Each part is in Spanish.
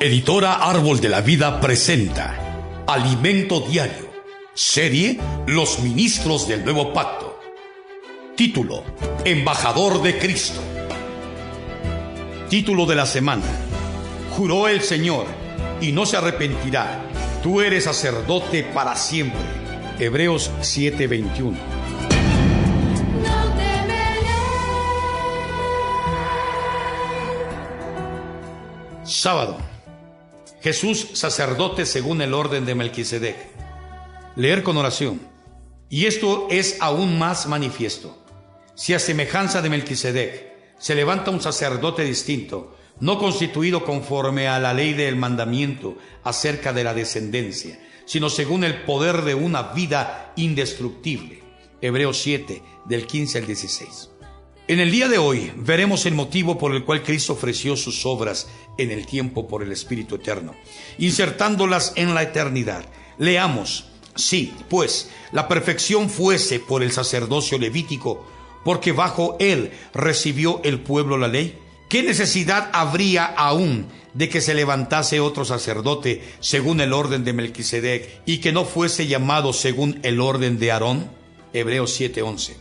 Editora Árbol de la Vida presenta Alimento Diario, serie Los Ministros del Nuevo Pacto. Título: Embajador de Cristo. Título de la semana: Juró el Señor y no se arrepentirá, tú eres sacerdote para siempre. Hebreos 7:21. Sábado. Jesús, sacerdote según el orden de Melquisedec. Leer con oración. Y esto es aún más manifiesto: si a semejanza de Melquisedec se levanta un sacerdote distinto, no constituido conforme a la ley del mandamiento acerca de la descendencia, sino según el poder de una vida indestructible. Hebreos 7, del 15 al 16. En el día de hoy veremos el motivo por el cual Cristo ofreció sus obras en el tiempo por el Espíritu Eterno, insertándolas en la eternidad. Leamos: sí, pues la perfección fuese por el sacerdocio levítico, porque bajo él recibió el pueblo la ley, ¿qué necesidad habría aún de que se levantase otro sacerdote según el orden de Melquisedec y que no fuese llamado según el orden de Aarón? Hebreos 7:11.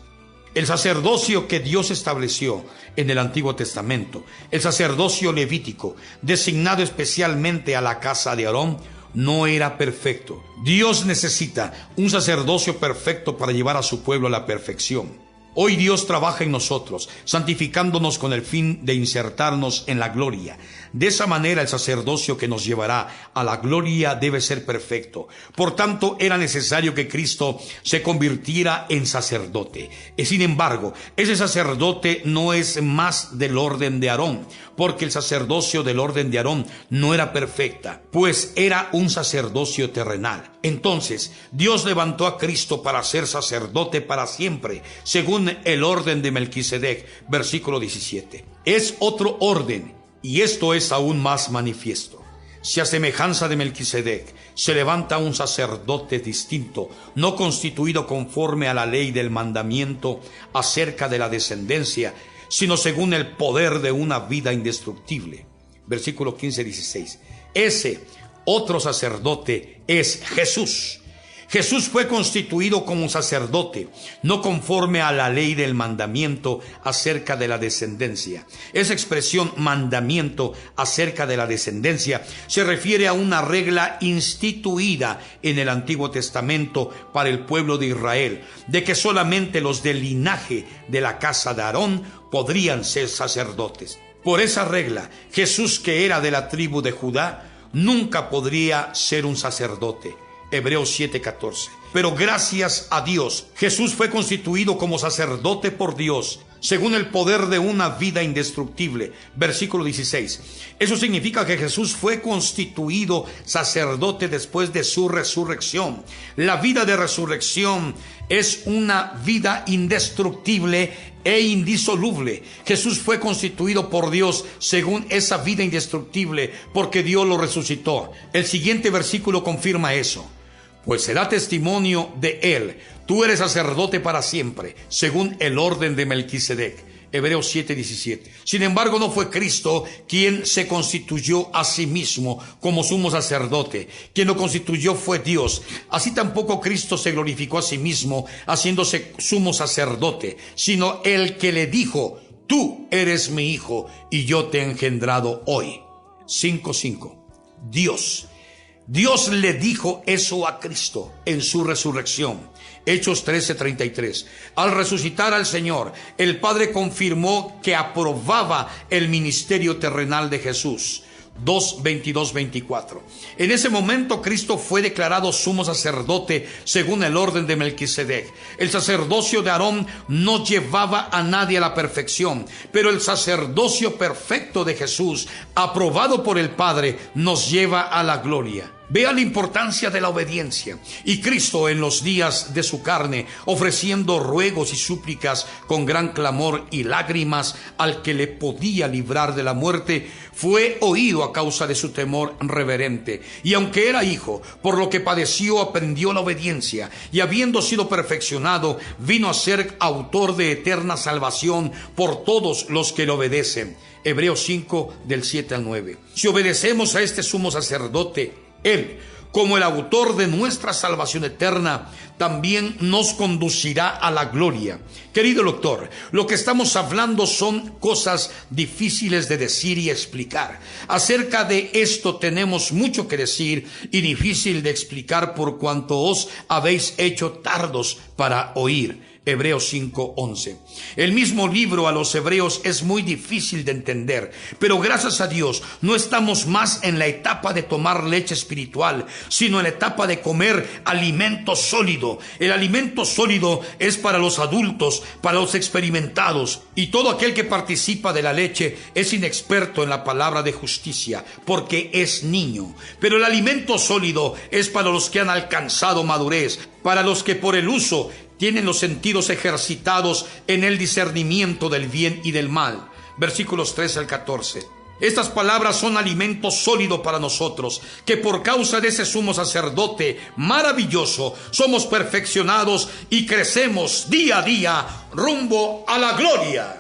El sacerdocio que Dios estableció en el Antiguo Testamento, el sacerdocio levítico, designado especialmente a la casa de Aarón, no era perfecto. Dios necesita un sacerdocio perfecto para llevar a su pueblo a la perfección. Hoy Dios trabaja en nosotros, santificándonos con el fin de insertarnos en la gloria. De esa manera el sacerdocio que nos llevará a la gloria debe ser perfecto. Por tanto, era necesario que Cristo se convirtiera en sacerdote. Sin embargo, ese sacerdote no es más del orden de Aarón, porque el sacerdocio del orden de Aarón no era perfecta, pues era un sacerdocio terrenal. Entonces, Dios levantó a Cristo para ser sacerdote para siempre, según el orden de Melquisedec, versículo 17. Es otro orden, y esto es aún más manifiesto. Si a semejanza de Melquisedec se levanta un sacerdote distinto, no constituido conforme a la ley del mandamiento acerca de la descendencia, sino según el poder de una vida indestructible. Versículo 15-16. Ese otro sacerdote es Jesús. Jesús fue constituido como sacerdote, no conforme a la ley del mandamiento acerca de la descendencia. Esa expresión mandamiento acerca de la descendencia se refiere a una regla instituida en el Antiguo Testamento para el pueblo de Israel, de que solamente los del linaje de la casa de Aarón podrían ser sacerdotes. Por esa regla, Jesús, que era de la tribu de Judá, nunca podría ser un sacerdote. Hebreos 7:14. Pero gracias a Dios, Jesús fue constituido como sacerdote por Dios, según el poder de una vida indestructible. Versículo 16. Eso significa que Jesús fue constituido sacerdote después de su resurrección. La vida de resurrección es una vida indestructible e indisoluble. Jesús fue constituido por Dios según esa vida indestructible, porque Dios lo resucitó. El siguiente versículo confirma eso: pues será testimonio de él, tú eres sacerdote para siempre, según el orden de Melquisedec. Hebreos 7:17. Sin embargo, no fue Cristo quien se constituyó a sí mismo como sumo sacerdote. Quien lo constituyó fue Dios. Así tampoco Cristo se glorificó a sí mismo haciéndose sumo sacerdote, sino el que le dijo: tú eres mi hijo y yo te he engendrado hoy. 5:5. Dios le dijo eso a Cristo en su resurrección. Hechos 13:33. Al resucitar al Señor, el Padre confirmó que aprobaba el ministerio terrenal de Jesús. 2:22-24. En ese momento Cristo fue declarado sumo sacerdote según el orden de Melquisedec. El sacerdocio de Aarón no llevaba a nadie a la perfección, pero el sacerdocio perfecto de Jesús, aprobado por el Padre, nos lleva a la gloria. Vea la importancia de la obediencia. Y Cristo, en los días de su carne, ofreciendo ruegos y súplicas con gran clamor y lágrimas al que le podía librar de la muerte, fue oído a causa de su temor reverente. Y aunque era hijo, por lo que padeció aprendió la obediencia, y habiendo sido perfeccionado, vino a ser autor de eterna salvación por todos los que le obedecen. Hebreos 5, del 7 al 9. Si obedecemos a este sumo sacerdote, Él, como el autor de nuestra salvación eterna, también nos conducirá a la gloria. Querido doctor, lo que estamos hablando son cosas difíciles de decir y explicar. Acerca de esto tenemos mucho que decir y difícil de explicar por cuanto os habéis hecho tardos para oír. Hebreos 5:11. El mismo libro a los hebreos es muy difícil de entender, pero gracias a Dios no estamos más en la etapa de tomar leche espiritual, sino en la etapa de comer alimento sólido. El alimento sólido es para los adultos, para los experimentados, y todo aquel que participa de la leche es inexperto en la palabra de justicia, porque es niño. Pero el alimento sólido es para los que han alcanzado madurez, para los que por el uso tienen los sentidos ejercitados en el discernimiento del bien y del mal. Versículos 13 al 14. Estas palabras son alimento sólido para nosotros, que por causa de ese sumo sacerdote maravilloso somos perfeccionados y crecemos día a día rumbo a la gloria.